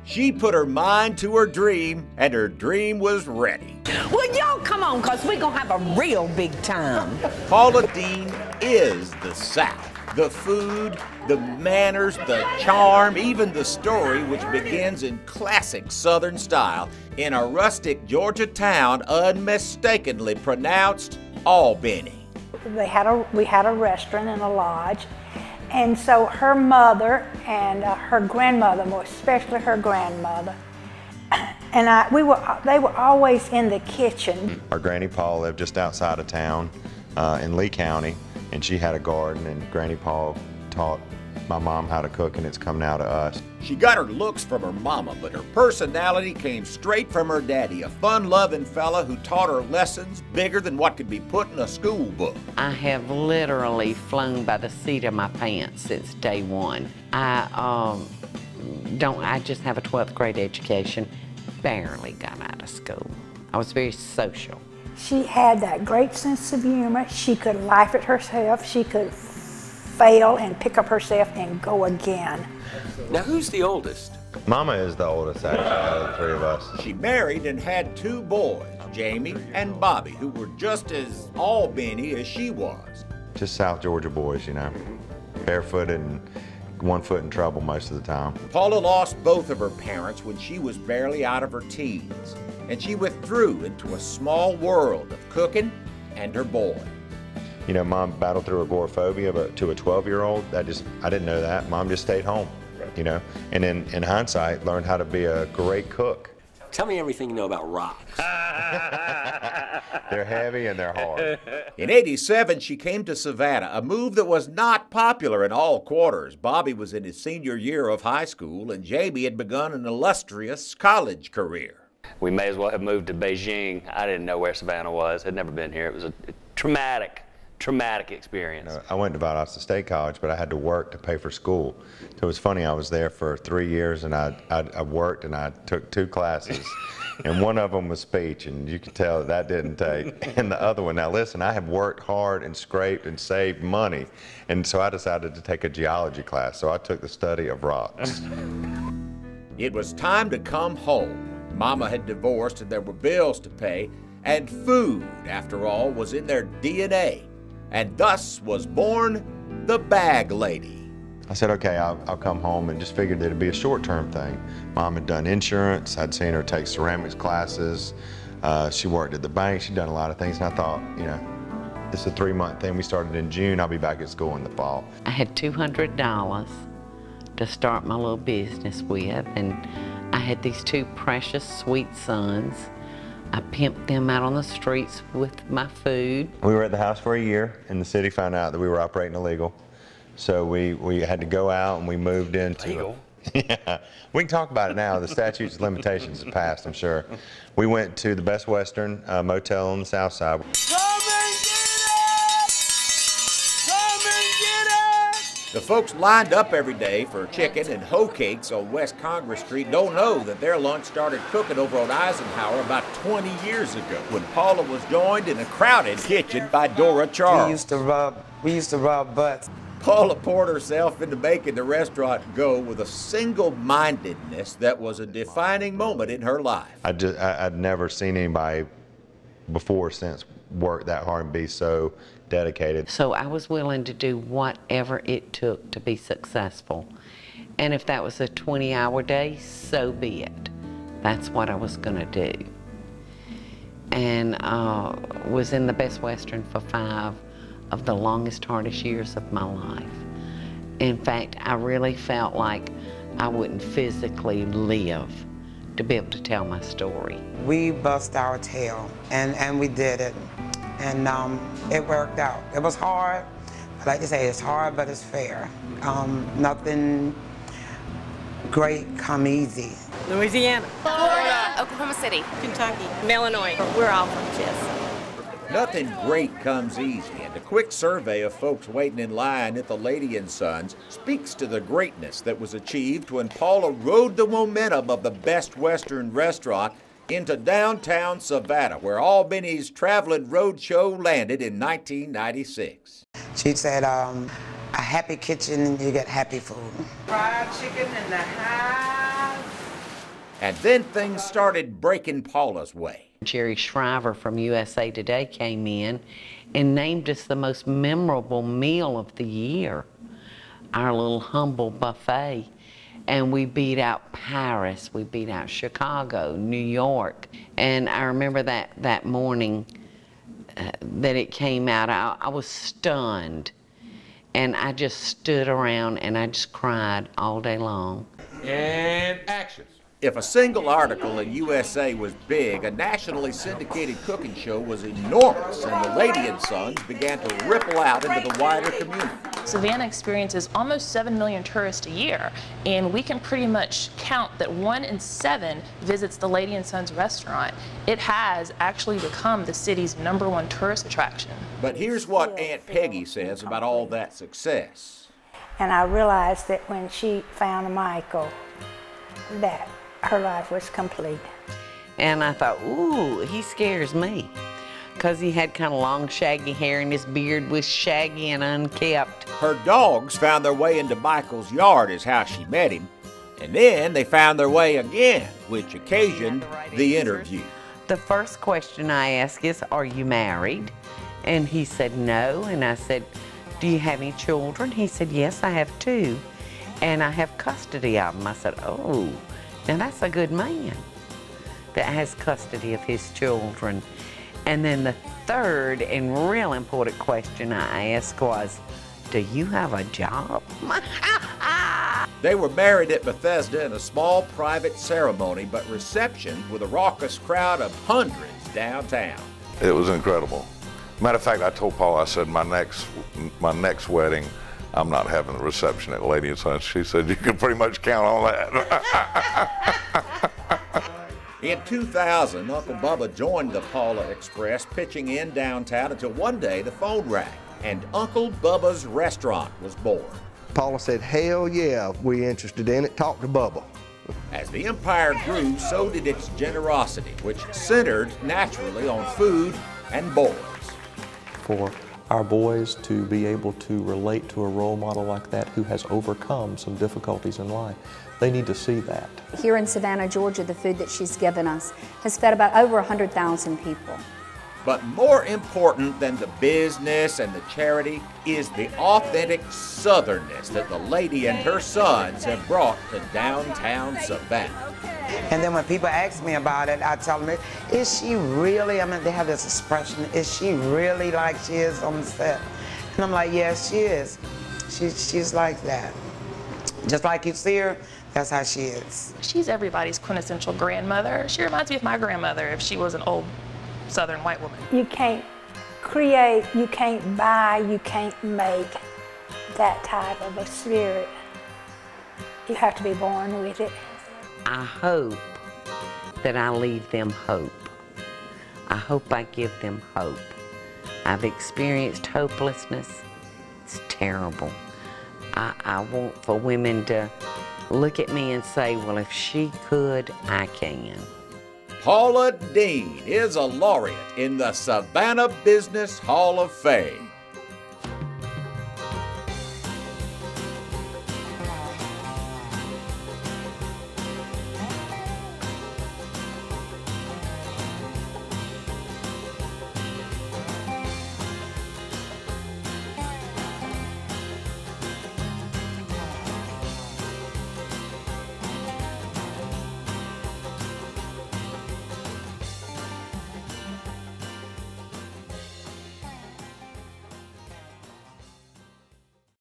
She put her mind to her dream, and her dream was ready. Well, y'all come on, because we're going to have a real big time. Paula Deen is the South. The food, the manners, the charm, even the story, which begins in classic Southern style in a rustic Georgia town unmistakably pronounced Albany. We had a restaurant and a lodge, and so her mother and her grandmother, more especially her grandmother, and they were always in the kitchen. Our Granny Paul lived just outside of town in Lee County, and she had a garden, and Granny Paul taught my mom how to cook, and it's come now to us. She got her looks from her mama, but her personality came straight from her daddy, a fun-loving fella who taught her lessons bigger than what could be put in a school book. I have literally flown by the seat of my pants since day one. I just have a 12th grade education, barely got out of school. I was very social. She had that great sense of humor. She could laugh at herself. She could fail and pick up herself and go again. Now, who's the oldest? Mama is the oldest, actually, out of the three of us. She married and had two boys, Jamie and Bobby, who were just as Albany as she was. Just South Georgia boys, you know, barefooted and 1 foot in trouble most of the time. Paula lost both of her parents when she was barely out of her teens, and she withdrew into a small world of cooking and her boy. You know, Mom battled through agoraphobia, but to a 12-year-old, I didn't know that. Mom just stayed home, you know, and in hindsight, learned how to be a great cook. Tell me everything you know about rocks. They're heavy and they're hard. In '87, she came to Savannah, a move that was not popular in all quarters. Bobby was in his senior year of high school, and Jamie had begun an illustrious college career. We may as well have moved to Beijing. I didn't know where Savannah was. Had never been here. It was a traumatic experience. You know, I went to Valdosta State College, but I had to work to pay for school. So it was funny, I was there for 3 years, and I worked and I took 2 classes. And one of them was speech, and you could tell that didn't take. And the other one, now listen, I have worked hard and scraped and saved money, and so I decided to take a geology class. So I took the study of rocks. It was time to come home. Mama had divorced and there were bills to pay, and food, after all, was in their DNA. And thus was born the Bag Lady. I said, okay, I'll come home, and just figured that it'd be a short-term thing. Mom had done insurance. I'd seen her take ceramics classes. She worked at the bank. She'd done a lot of things, and I thought, you know, this is a 3-month thing. We started in June. I'll be back at school in the fall. I had $200 to start my little business with, and I had these 2 precious, sweet sons. I pimped them out on the streets with my food. We were at the house for a year, and the city found out that we were operating illegal. So we had to go out, and we moved into... Illegal? Yeah, we can talk about it now. The statutes of limitations have passed, I'm sure. We went to the Best Western motel on the south side. The folks lined up every day for chicken and hoe cakes on West Congress Street don't know that their lunch started cooking over on Eisenhower about 20 years ago, when Paula was joined in a crowded kitchen by Dora Charles. We used to rub butts. Paula poured herself into making the restaurant go with a single-mindedness that was a defining moment in her life. I'd never seen anybody before or since work that hard and be so dedicated. So I was willing to do whatever it took to be successful. And if that was a 20-hour day, so be it. That's what I was going to do. And was in the Best Western for 5 of the longest, hardest years of my life. In fact, I really felt like I wouldn't physically live to be able to tell my story. We bust our tail, and we did it. And it worked out. It was hard. I like to say it's hard, but it's fair. Nothing great come easy. Louisiana, Florida, Oklahoma City, Kentucky, Illinois. We're all from Chess. Nothing great comes easy, and a quick survey of folks waiting in line at the Lady & Sons speaks to the greatness that was achieved when Paula rode the momentum of the Best Western restaurant into downtown Savannah, where Albany's traveling roadshow landed in 1996. She said, a happy kitchen, you get happy food. Fried chicken in the house. And then things started breaking Paula's way. Jerry Shriver from USA Today came in and named us the most memorable meal of the year, our little humble buffet. And we beat out Paris, we beat out Chicago, New York. And I remember that morning that it came out, I was stunned. And I just stood around and I just cried all day long. And action. If a single article in USA was big, a nationally syndicated cooking show was enormous, and the Lady and Sons began to ripple out into the wider community. Savannah experiences almost 7 million tourists a year, and we can pretty much count that 1 in 7 visits the Lady and Sons restaurant. It has actually become the city's #1 tourist attraction. But here's what Aunt Peggy says about all that success. And I realized that when she found Michael, that her life was complete. And I thought, ooh, he scares me. Because he had kind of long, shaggy hair and his beard was shaggy and unkempt. Her dogs found their way into Michael's yard is how she met him. And then they found their way again, which occasioned the interview. The first question I asked is, are you married? And he said no. And I said, do you have any children? He said, yes, I have 2. And I have custody of them. I said, oh, now that's a good man that has custody of his children. And then the third and real important question I asked was, do you have a job? They were married at Bethesda in a small private ceremony, but receptions with a raucous crowd of hundreds downtown. It was incredible. Matter of fact, I told Paula, I said, my next wedding, I'm not having the reception at Lady and Sons. She said, you can pretty much count on that. In 2000, Uncle Bubba joined the Paula Express, pitching in downtown until one day the phone rang and Uncle Bubba's restaurant was born. Paula said, hell yeah, we're interested in it. Talk to Bubba. As the empire grew, so did its generosity, which centered naturally on food and boys. For our boys to be able to relate to a role model like that who has overcome some difficulties in life, they need to see that. Here in Savannah, Georgia, the food that she's given us has fed about over 100,000 people. But more important than the business and the charity is the authentic southernness that the Lady and her Sons have brought to downtown Savannah. And then when people ask me about it, I tell them, is she really, I mean, they have this expression, is she really like she is on the set? And I'm like, yes, she is. She's like that. Just like you see her, that's how she is. She's everybody's quintessential grandmother. She reminds me of my grandmother if she was an old Southern white woman. You can't create, you can't buy, you can't make that type of a spirit. You have to be born with it. I hope that I leave them hope. I hope I give them hope. I've experienced hopelessness. It's terrible. I want for women to look at me and say, well, if she could, I can. Paula Deen is a laureate in the Savannah Business Hall of Fame.